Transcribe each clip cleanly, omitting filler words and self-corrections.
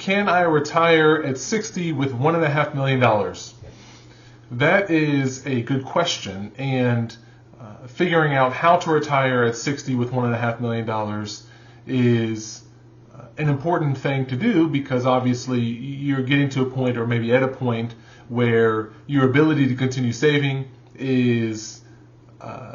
can I retire at 60 with $1.5 million? That is a good question, and figuring out how to retire at 60 with $1.5 million is an important thing to do, because obviously you're getting to a point, or maybe at a point, where your ability to continue saving is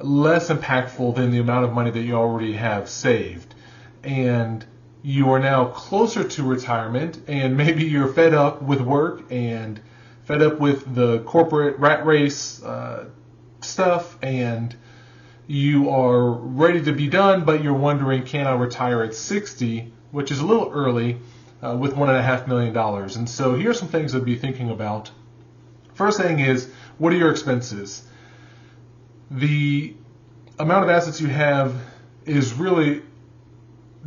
less impactful than the amount of money that you already have saved. And you are now closer to retirement, and maybe you're fed up with work and fed up with the corporate rat race stuff, and you are ready to be done, but you're wondering, can I retire at 60, which is a little early, with $1.5 million. And so here's some things to be thinking about. First thing is, what are your expenses? The amount of assets you have is really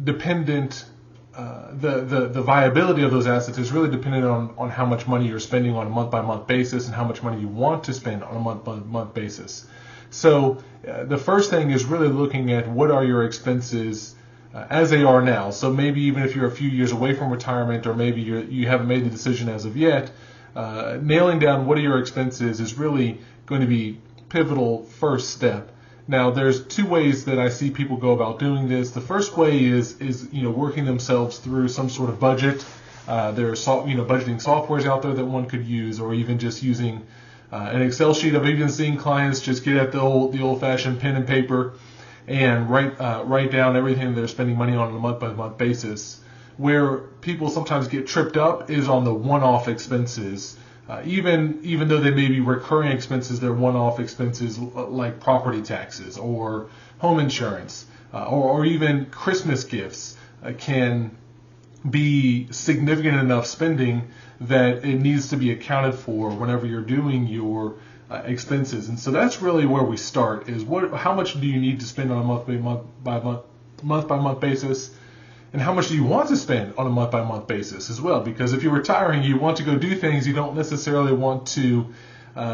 dependent, the viability of those assets is really dependent on how much money you're spending on a month-by-month basis and how much money you want to spend on a month-by-month basis. So the first thing is really looking at what are your expenses as they are now. So maybe even if you're a few years away from retirement, or maybe you haven't made the decision as of yet, nailing down what are your expenses is really going to be pivotal first step. Now, there's two ways that I see people go about doing this. The first way is working themselves through some sort of budget. There are budgeting softwares out there that one could use, or even just using an Excel sheet. I've even seen clients just get at the old-fashioned pen and paper and write down everything they're spending money on a month-by-month basis. Where people sometimes get tripped up is on the one-off expenses. Even though they may be recurring expenses, they're one-off expenses like property taxes or home insurance, or even Christmas gifts can be significant enough spending that it needs to be accounted for whenever you're doing your expenses. And so that's really where we start, is how much do you need to spend on a month-by-month basis, and how much do you want to spend on a month-by-month basis as well? Because if you're retiring, you want to go do things. You don't necessarily want to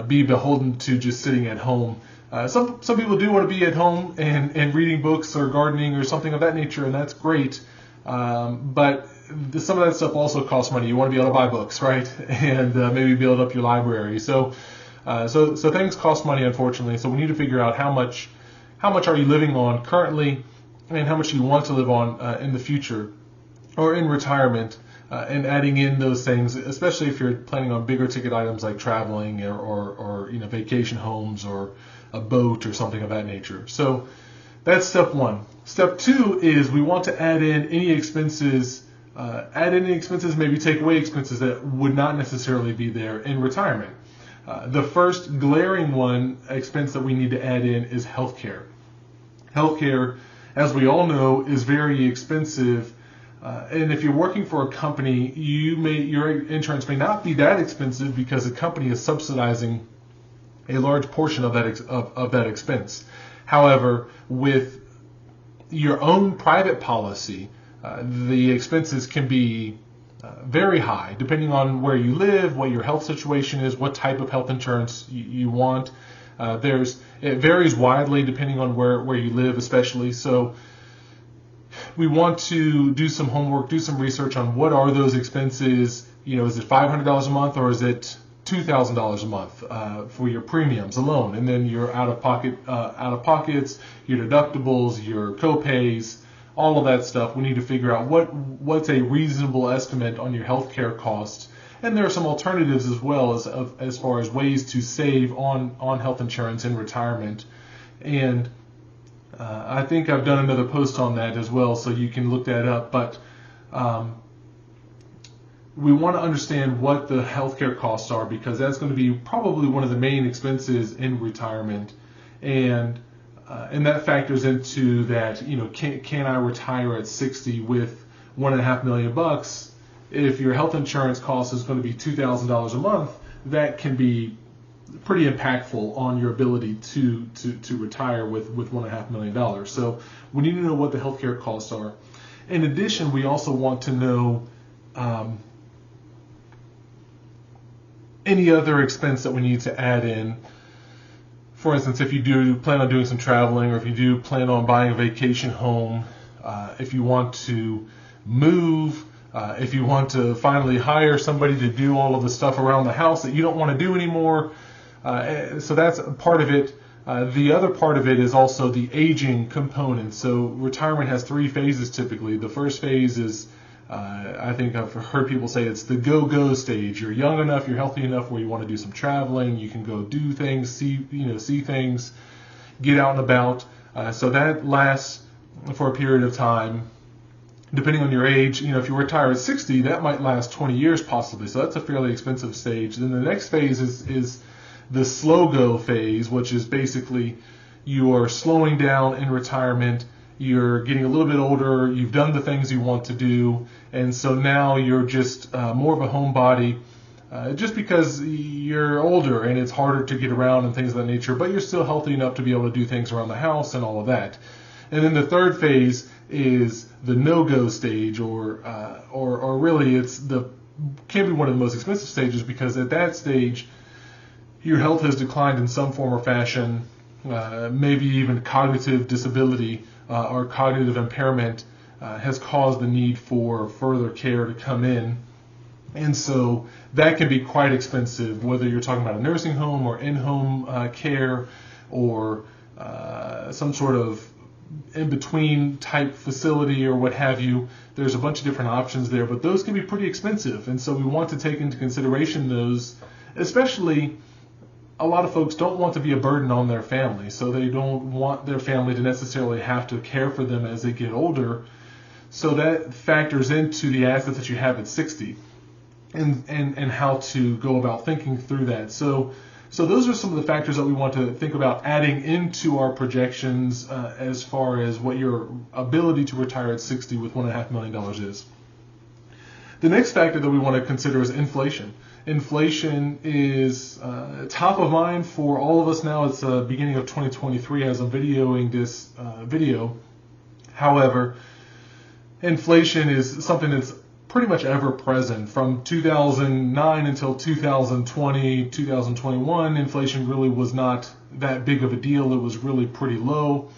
be beholden to just sitting at home. Some people do want to be at home and reading books or gardening or something of that nature, and that's great. But some of that stuff also costs money. You want to be able to buy books, right? And maybe build up your library. So things cost money, unfortunately. So we need to figure out how much are you living on currently, and how much you want to live on in the future or in retirement, and adding in those things, especially if you're planning on bigger ticket items like traveling or vacation homes or a boat or something of that nature. So that's step one. Step two is we want to add in any expenses, maybe take away expenses that would not necessarily be there in retirement. The first glaring expense that we need to add in is healthcare. Healthcare, as we all know, is very expensive, and if you're working for a company, your insurance may not be that expensive because the company is subsidizing a large portion of that expense. However, with your own private policy, the expenses can be very high, depending on where you live, what your health situation is, what type of health insurance you want. It varies widely depending on where you live, especially. So we want to do some homework, do some research on what are those expenses. Is it $500 a month, or is it $2,000 a month for your premiums alone, and then your out-of-pockets, your deductibles, your co-pays, all of that stuff. We need to figure out what's a reasonable estimate on your healthcare costs. And there are some alternatives as well as far as ways to save on health insurance in retirement. And I think I've done another post on that as well, so you can look that up. But we want to understand what the healthcare costs are, because that's going to be probably one of the main expenses in retirement. And that factors into that, can I retire at 60 with $1.5 million? If your health insurance cost is going to be $2,000 a month, that can be pretty impactful on your ability to retire with $1.5 million. So we need to know what the healthcare costs are. In addition, we also want to know any other expense that we need to add in. For instance, if you do plan on doing some traveling, or if you do plan on buying a vacation home, if you want to move, if you want to finally hire somebody to do all of the stuff around the house that you don't want to do anymore. So that's part of it. The other part of it is also the aging component. So retirement has 3 phases typically. The first phase is, I think I've heard people say it's the go-go stage. You're young enough, you're healthy enough where you want to do some traveling, you can go do things, see things, get out and about. So that lasts for a period of time. Depending on your age, if you retire at 60, that might last 20 years possibly. So that's a fairly expensive stage. Then the next phase is the slow go phase, which is basically you are slowing down in retirement. You're getting a little bit older. You've done the things you want to do. And so now you're just more of a homebody just because you're older and it's harder to get around and things of that nature, but you're still healthy enough to be able to do things around the house and all of that. And then the third phase is the no-go stage, or really can be one of the most expensive stages, because at that stage your health has declined in some form or fashion, maybe even cognitive disability or cognitive impairment has caused the need for further care to come in. And so that can be quite expensive, whether you're talking about a nursing home or in-home care or some sort of in-between type facility or what have you. There's a bunch of different options there, but those can be pretty expensive. And so we want to take into consideration those, especially a lot of folks don't want to be a burden on their family. So they don't want their family to necessarily have to care for them as they get older. So that factors into the assets that you have at 60 and how to go about thinking through that. So those are some of the factors that we want to think about adding into our projections as far as what your ability to retire at 60 with $1.5 million is. The next factor that we want to consider is inflation. Inflation is top of mind for all of us now. It's the beginning of 2023 as I'm videoing this video. However, inflation is something that's pretty much ever present. From 2009 until 2020, 2021, inflation really was not that big of a deal. It was really pretty low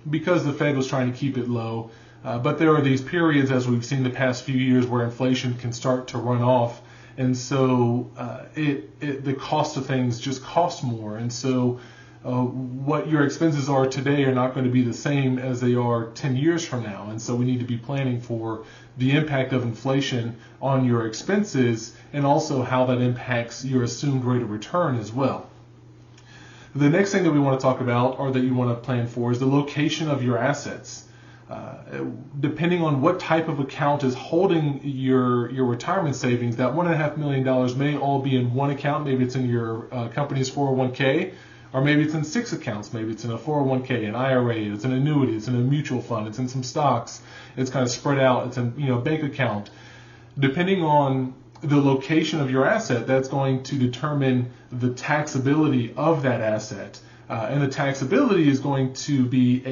because the Fed was trying to keep it low. But there are these periods, as we've seen the past few years, where inflation can start to run off. And so the cost of things just cost more. And so what your expenses are today are not going to be the same as they are 10 years from now. And so we need to be planning for the impact of inflation on your expenses and also how that impacts your assumed rate of return as well. The next thing that we want to talk about, or that you want to plan for, is the location of your assets. Depending on what type of account is holding your retirement savings, that $1.5 million may all be in one account. Maybe it's in your company's 401k, or maybe it's in 6 accounts. Maybe it's in a 401k, an IRA, it's an annuity, it's in a mutual fund, it's in some stocks. It's kind of spread out. It's in a bank account. Depending on the location of your asset, that's going to determine the taxability of that asset. And the taxability is going to be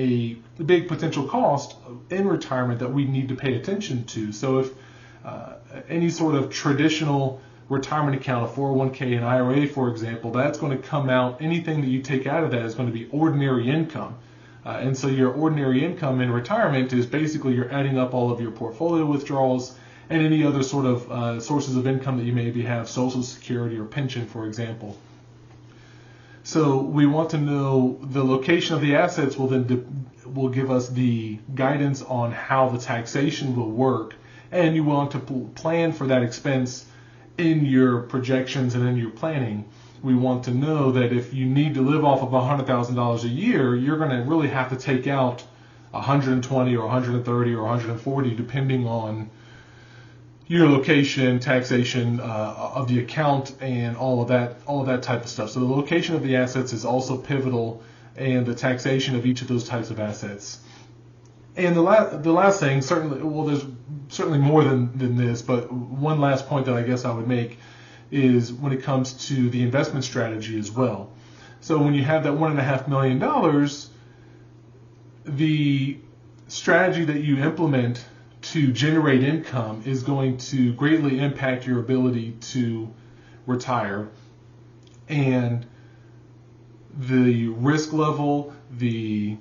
a big potential cost in retirement that we need to pay attention to. So if any sort of traditional retirement account, a 401k, an IRA, for example, that's going to come out, anything that you take out of that is going to be ordinary income. And so your ordinary income in retirement is basically you're adding up all of your portfolio withdrawals and any other sort of sources of income that you maybe have, Social Security or pension, for example. So we want to know the location of the assets will give us the guidance on how the taxation will work, and you want to plan for that expense in your projections and in your planning. We want to know that if you need to live off of $100,000 a year, you're going to really have to take out 120 or 130 or 140 depending on your location, taxation of the account, and all of that type of stuff. So the location of the assets is also pivotal, and the taxation of each of those types of assets. And the last thing, certainly, well, there's certainly more than this, but one last point that I guess I would make is when it comes to the investment strategy as well. So when you have that $1.5 million, the strategy that you implement to generate income is going to greatly impact your ability to retire. And the risk level, the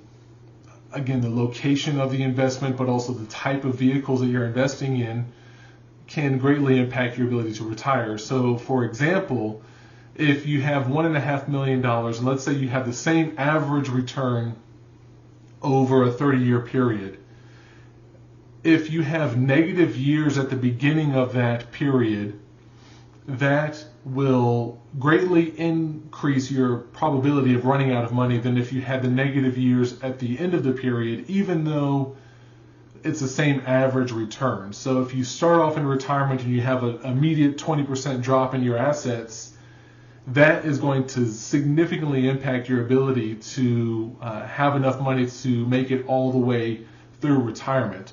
location of the investment, but also the type of vehicles that you're investing in can greatly impact your ability to retire. So, for example, if you have $1.5 million, and let's say you have the same average return over a 30-year period, if you have negative years at the beginning of that period, that will greatly increase your probability of running out of money than if you had the negative years at the end of the period, even though it's the same average return. So if you start off in retirement and you have an immediate 20% drop in your assets, that is going to significantly impact your ability to have enough money to make it all the way through retirement.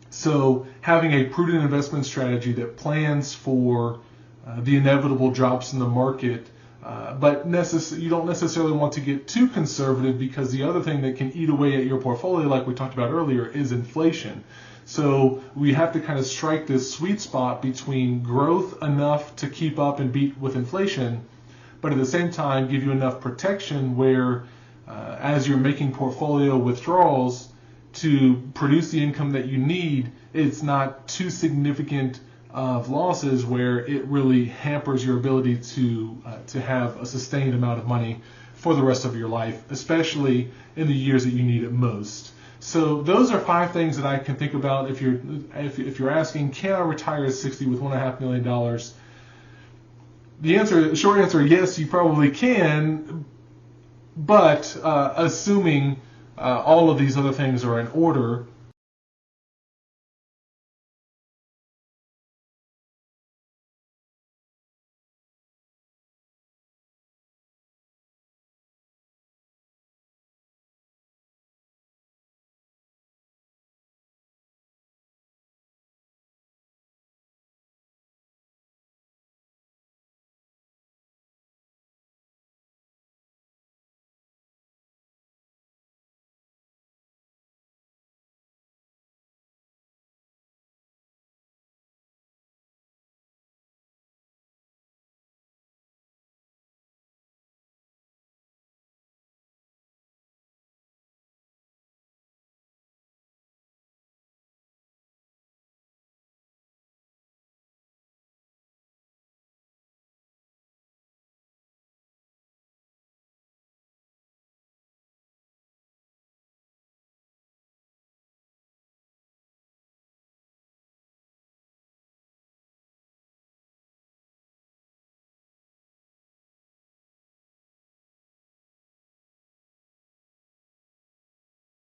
So having a prudent investment strategy that plans for the inevitable drops in the market, but you don't necessarily want to get too conservative, because the other thing that can eat away at your portfolio, like we talked about earlier, is inflation. So we have to kind of strike this sweet spot between growth enough to keep up and beat with inflation, but at the same time give you enough protection where as you're making portfolio withdrawals to produce the income that you need, it's not too significant of losses where it really hampers your ability to have a sustained amount of money for the rest of your life, especially in the years that you need it most. So those are 5 things that I can think about if you're asking, can I retire at 60 with $1.5 million? The short answer, yes, you probably can, but assuming all of these other things are in order,